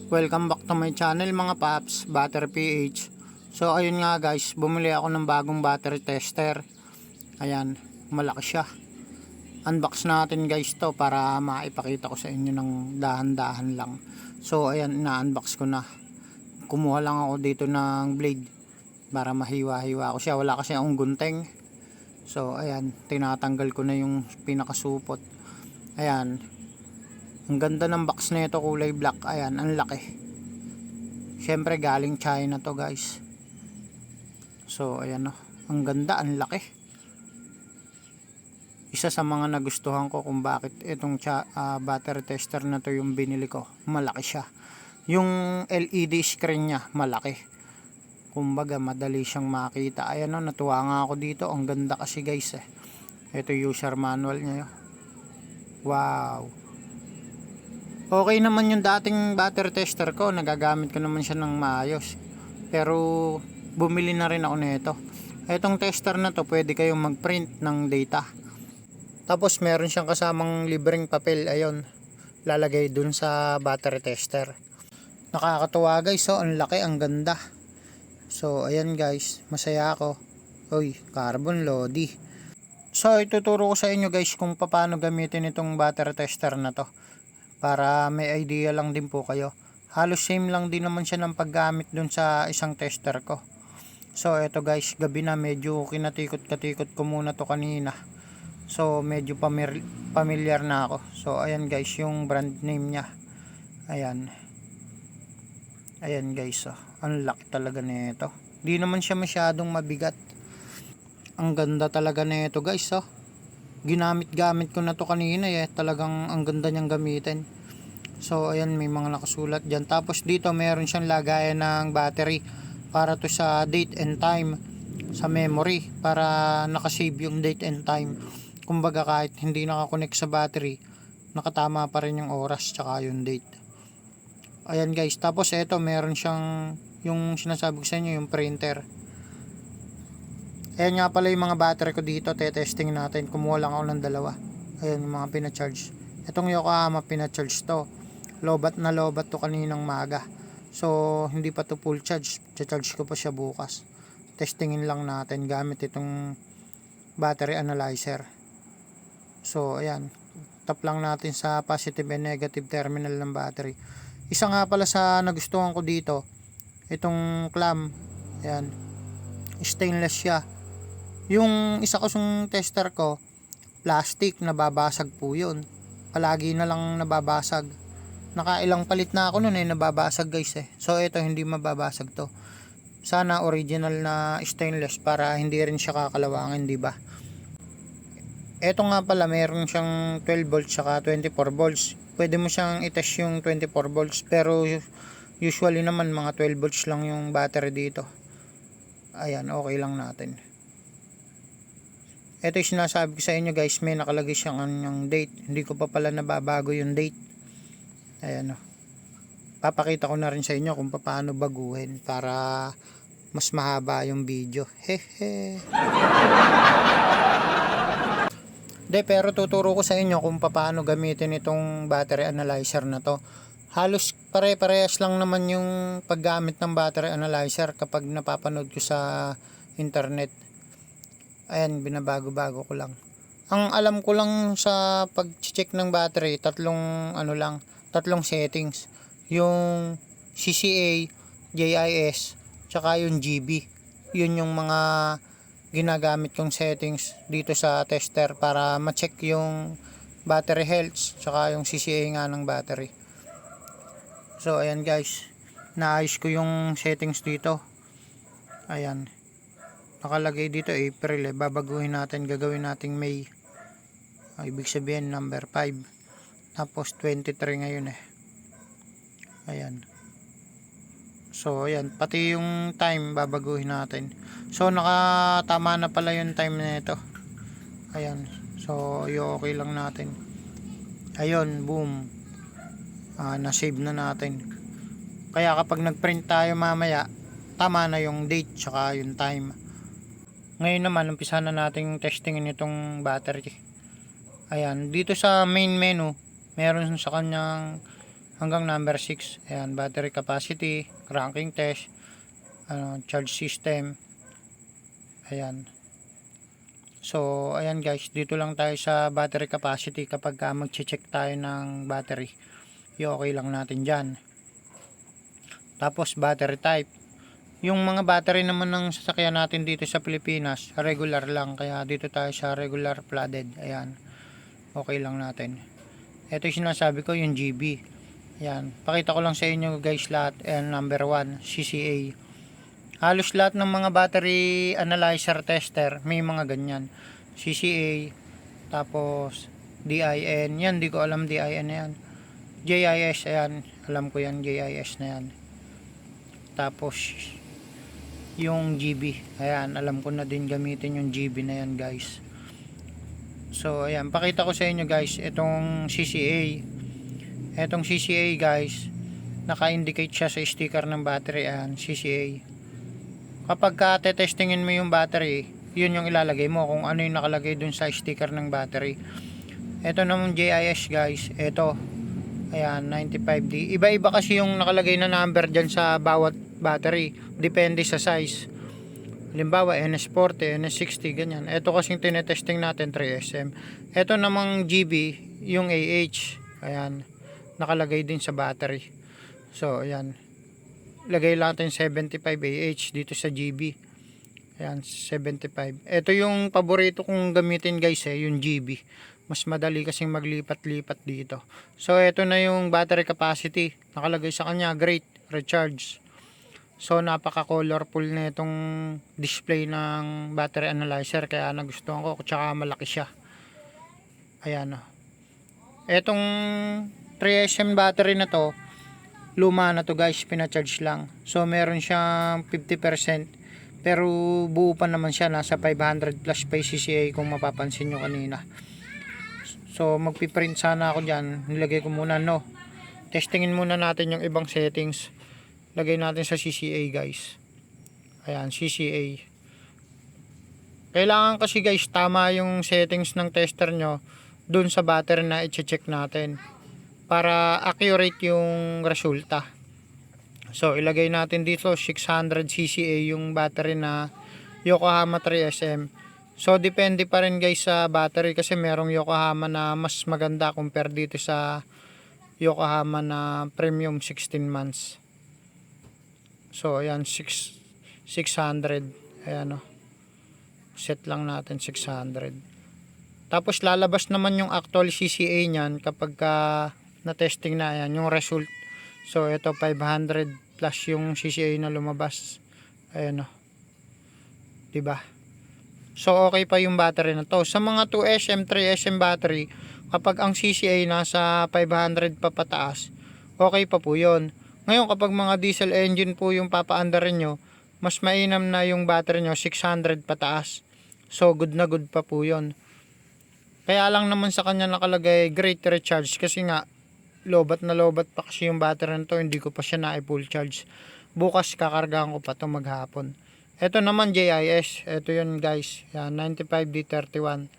Welcome back to my channel mga paps, Battery PH. So ayun nga guys, bumili ako ng bagong battery tester. Ayan, malaki siya. Unbox natin guys to para maipakita ko sa inyo ng dahan-dahan lang. So ayan, na-unbox ko na. Kumuha lang ako dito ng blade para mahiwa-hiwa ko siya. Wala kasi akong gunting. So ayan, tinatanggal ko na yung pinakasupot. Ayan, ang ganda ng box na ito, kulay black. Ayan, ang laki. Syempre galing China to guys. So ayan o, ang ganda, ang laki. Isa sa mga nagustuhan ko kung bakit itong battery tester na to yung binili ko. Malaki siya. Yung LED screen niya malaki. Kumbaga madali siyang makita. Ayan o, natuwa nga ako dito. Ang ganda kasi guys eh. Ito user manual niya. Wow. Okay naman yung dating battery tester ko, nagagamit ko naman siya ng maayos. Pero bumili na rin ako nito. Itong tester na to, pwede kayong mag-print ng data. Tapos meron siyang kasamang libreng papel, ayun, lalagay dun sa battery tester. Nakakatuwa guys, so ang laki, ang ganda. So ayan guys, masaya ako. Uy, carbon lodi. So ituturo ko sa inyo guys kung paano gamitin itong battery tester na to, para may idea lang din po kayo. Halos same lang din naman siya ng paggamit dun sa isang tester ko. So eto guys, gabi na, medyo kinatikot-katikot ko muna to kanina. So medyo familiar na ako. So ayan guys, yung brand name niya. Ayan. Ayan guys, oh. Ang laki talaga nito. Di naman siya masyadong mabigat. Ang ganda talaga nito guys, oh. Ginamit-gamit ko na to kanina eh. Talagang ang ganda niyang gamitin. So ayan, may mga nakasulat dyan. Tapos dito meron siyang lagayan ng battery para to sa date and time, sa memory, para nakasave yung date and time. Kumbaga kahit hindi nakakonect sa battery, nakatama pa rin yung oras tsaka yung date. Ayan guys, tapos eto meron siyang yung sinasabi ko sa inyo, yung printer. Ayan nga pala yung mga battery ko dito, testing natin. Kumuha lang ako ng dalawa. Ayan yung mga pinacharge. Itong Yokohama pinacharge to. Lobat na lobat to kaninang maga. So hindi pa to full charge. Charge ko pa siya bukas. Testingin lang natin gamit itong battery analyzer. So ayan, tap lang natin sa positive and negative terminal ng battery. Isa nga pala sa nagustuhan ko dito, itong clamp. Ayan, stainless siya. Yung isa kasong tester ko, plastic, nababasag po yun. Palagi na lang nababasag. Nakailang palit na ako nun eh, nababasag guys eh. So ito hindi mababasag to. Sana original na stainless para hindi rin siya kakalawangin, di ba? Ito nga pala, meron siyang 12 volts saka 24 volts. Pwede mo siyang i-test yung 24 volts, pero usually naman mga 12 volts lang yung battery dito. Ayan, okay lang natin. Ito yung sinasabi ko sa inyo guys, may nakalagay siyang yung date. Hindi ko pa pala nababago yung date. Ayan o. Papakita ko na rin sa inyo kung paano baguhin para mas mahaba yung video. Hehe. Pero tuturo ko sa inyo kung paano gamitin itong battery analyzer na to. Halos pare-parehas lang naman yung paggamit ng battery analyzer kapag napapanood ko sa internet. Ayan, binabago-bago ko lang. Ang alam ko lang sa pag-check ng battery, tatlong settings. Yung CCA, JIS, tsaka yung GB. Yun yung mga ginagamit kong settings dito sa tester para ma-check yung battery health tsaka yung CCA nga ng battery. So ayan guys, naayos ko yung settings dito. Ayan, nakalagay dito April eh. Babaguhin natin, gagawin nating May. Ibig sabihin number 5. Tapos 23 ngayon eh. Ayan. So ayan, pati yung time babaguhin natin. So nakatama na pala yung time na ito. Ayan. So okay lang natin. Ayun, boom. Na-save na natin. Kaya kapag nag-print tayo mamaya, tama na yung date tsaka yung time. Ngayon naman, umpisa na nating testingin itong battery. Ayan, dito sa main menu, meron sa kanyang hanggang number 6. Ayan, battery capacity, cranking test, charge system. Ayan. So, ayan guys, dito lang tayo sa battery capacity kapag mag-check tayo ng battery. Okay lang natin dyan. Tapos, battery type. Yung mga battery naman ng sasakyan natin dito sa Pilipinas, regular lang. Kaya dito tayo sa regular flooded. Ayan. Okay lang natin. Ito yung sinasabi ko, yung GB. Ayan. Pakita ko lang sa inyo guys lahat. Ayan, number 1, CCA. Halos lahat ng mga battery analyzer tester may mga ganyan. CCA, tapos DIN, yan di ko alam DIN na yan. JIS, ayan, alam ko yan, JIS na yan. Tapos yung GB, ayan, alam ko na din gamitin yung GB na yan guys. So ayan, pakita ko sa inyo guys itong CCA. Etong CCA guys, naka-indicate siya sa sticker ng battery. Ayan, CCA. Kapag testingin mo yung battery, yun yung ilalagay mo kung ano yung nakalagay dun sa sticker ng battery. Ito naman JIS guys, ito, ayan, 95D. Iba-iba kasi yung nakalagay na number dyan sa bawat battery, depende sa size. Halimbawa NS40, NS60, ganyan. Ito kasing tinetesting natin 3SM. Ito namang GB, yung AH, ayan, nakalagay din sa battery. So ayan, lagay natin 75 AH dito sa GB. Ayan, 75. Ito yung paborito kong gamitin guys, yung GB. Mas madali kasing maglipat-lipat dito. So ito na yung battery capacity. Nakalagay sa kanya, great recharge. So napaka-colorful na itong display ng battery analyzer, kaya nagustuhan ko, tsaka malaki siya. Ayan. Etong 3SM battery na to, luma na to guys, pinacharge lang. So meron siyang 50%, pero buo pa naman siya, nasa 500 plus pa CCA kung mapapansin nyo kanina. So magpiprint sana ako dyan, nilagay ko muna no. Testingin muna natin yung ibang settings. Lagay natin sa CCA guys. Ayan, CCA. Kailangan kasi guys tama yung settings ng tester nyo dun sa battery na i-check natin, para accurate yung resulta. So ilagay natin dito 600 CCA yung battery na Yokohama 3SM. So depende pa rin guys sa battery, kasi merong Yokohama na mas maganda compare dito sa Yokohama na premium 16 months. So ayan, 600. Ayan o, set lang natin 600. Tapos lalabas naman yung actual CCA nyan kapag na testing na, ayan yung result. So ito 500 plus yung CCA na lumabas. Ayan o, diba? So okay pa yung battery na to. Sa mga 2SM, 3SM battery, kapag ang CCA nasa 500 pa pataas, okay pa po yun. Ngayon kapag mga diesel engine po yung papaandarin nyo, mas mainam na yung battery nyo 600 pataas. So good na good pa po yun. Kaya lang naman sa kanya nakalagay great recharge, kasi nga lobat na lobat pa kasi yung battery nito, hindi ko pa siya na-full charge. Bukas kakargahan ko pa to maghapon. Ito naman JIS, ito yun guys, yan, 95D31.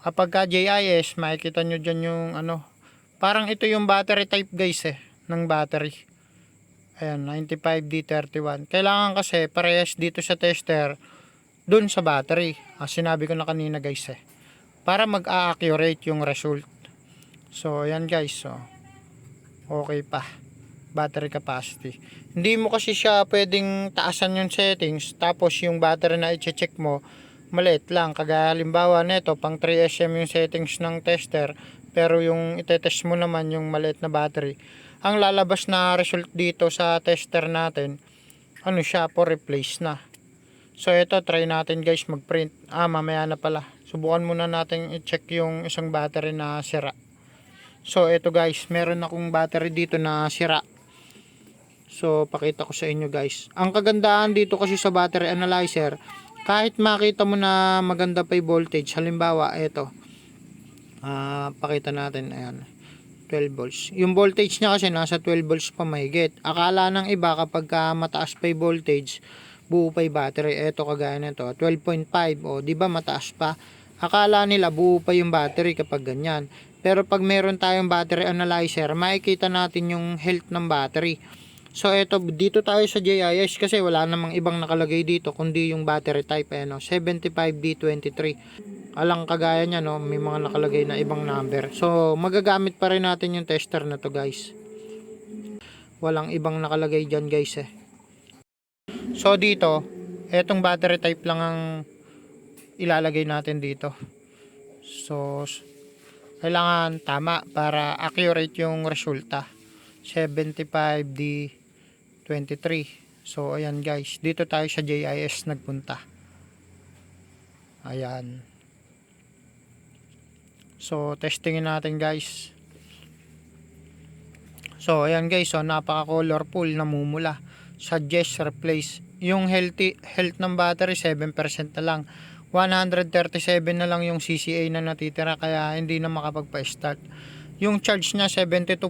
Kapag ka JIS, makikita nyo dyan yung ano, parang ito yung battery type guys ng battery. Ayan, 95D31. Kailangan kasi parehas dito sa tester dun sa battery. Sinabi ko na kanina guys para mag-accurate yung result. So ayan guys, so okay pa battery capacity. Hindi mo kasi siya pwedeng taasan yung settings tapos yung battery na i-check mo maliit lang. Kagaya halimbawa nito pang 3SM yung settings ng tester, pero yung itetest mo naman yung maliit na battery, ang lalabas na result dito sa tester natin, ano siya po, replace na. So ito try natin guys mag-print. Mamaya na pala. Subukan muna natin i-check yung isang battery na sira. So ito guys, meron akong battery dito na sira. So pakita ko sa inyo guys. Ang kagandahan dito kasi sa battery analyzer, kahit makita mo na maganda pa yung voltage, halimbawa ito, pakita natin, ayan, 12 volts. Yung voltage niya kasi nasa 12 volts pa mahigit. Akala ng iba kapag mataas pa yung voltage, buo pa yung battery. Ito kagaya nito 12.5, o di ba mataas pa. Akala nila buo pa yung battery kapag ganyan. Pero pag meron tayong battery analyzer, makikita natin yung health ng battery. So eto, dito tayo sa JIS kasi wala namang ibang nakalagay dito kundi yung battery type, 75D23. Alang kagaya niya, no, may mga nakalagay na ibang number. So magagamit pa rin natin yung tester na to, guys. Walang ibang nakalagay dyan, guys, So dito, etong battery type lang ang ilalagay natin dito. So kailangan tama para accurate yung resulta. 75D23. So ayan, guys, dito tayo sa JIS nagpunta. Ayan. So testingin natin, guys. So ayan, guys, so napaka colorful, namumula. Suggest replace. Yung health ng battery 7% na lang. 137 na lang yung CCA na natitira, kaya hindi na makapagpa-start. Yung charge niya 72%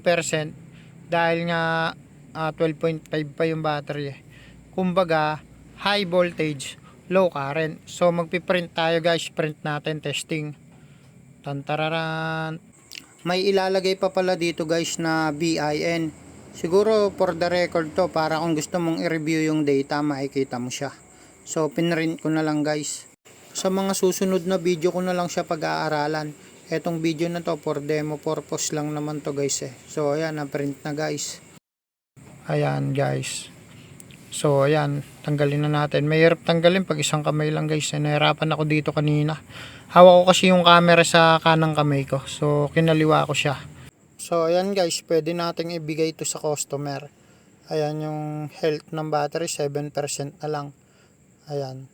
dahil nga 12.5 pa yung battery. Kumbaga high voltage, low current. So magpiprint tayo, guys, print natin, testing. Tantararan. May ilalagay pa pala dito, guys, na BIN. Siguro for the record to, para kung gusto mong i-review yung data, makikita mo siya. So pinrint ko na lang, guys. Sa mga susunod na video ko na lang siya pag-aaralan. Etong video na to for demo purpose lang naman to, guys, So ayan, na-print na, guys. Ayan, guys. So ayan, tanggalin na natin. Mahirap tanggalin pag isang kamay lang, guys. Nahirapan ako dito kanina. Hawak ko kasi yung camera sa kanang kamay ko. So kinaliwa ko siya. So ayan, guys, pwede nating ibigay ito sa customer. Ayan yung health ng battery, 7% na lang. Ayan.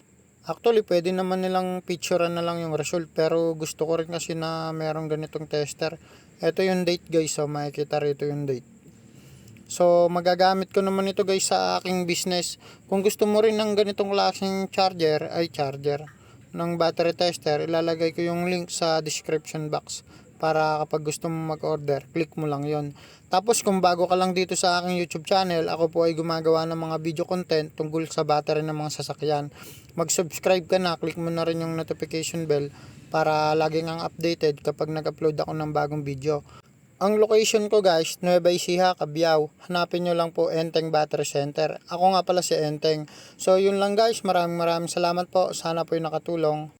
Actually, pwede naman nilang picturean na lang yung result, pero gusto ko rin kasi na merong ganitong tester. Ito yung date, guys, so makikita rito yung date. So magagamit ko naman ito, guys, sa aking business. Kung gusto mo rin ng ganitong klaseng charger ng battery tester, ilalagay ko yung link sa description box para kapag gusto mo mag-order, click mo lang yon. Tapos kung bago ka lang dito sa aking YouTube channel, ako po ay gumagawa ng mga video content tungkol sa battery ng mga sasakyan. Mag-subscribe ka na, click mo na rin yung notification bell para lagi kang updated kapag nag-upload ako ng bagong video. Ang location ko, guys, Nueva Ecija, Cabiao. Hanapin nyo lang po Enteng Battery Center. Ako nga pala si Enteng. So yun lang, guys, maraming salamat po. Sana po yung nakatulong.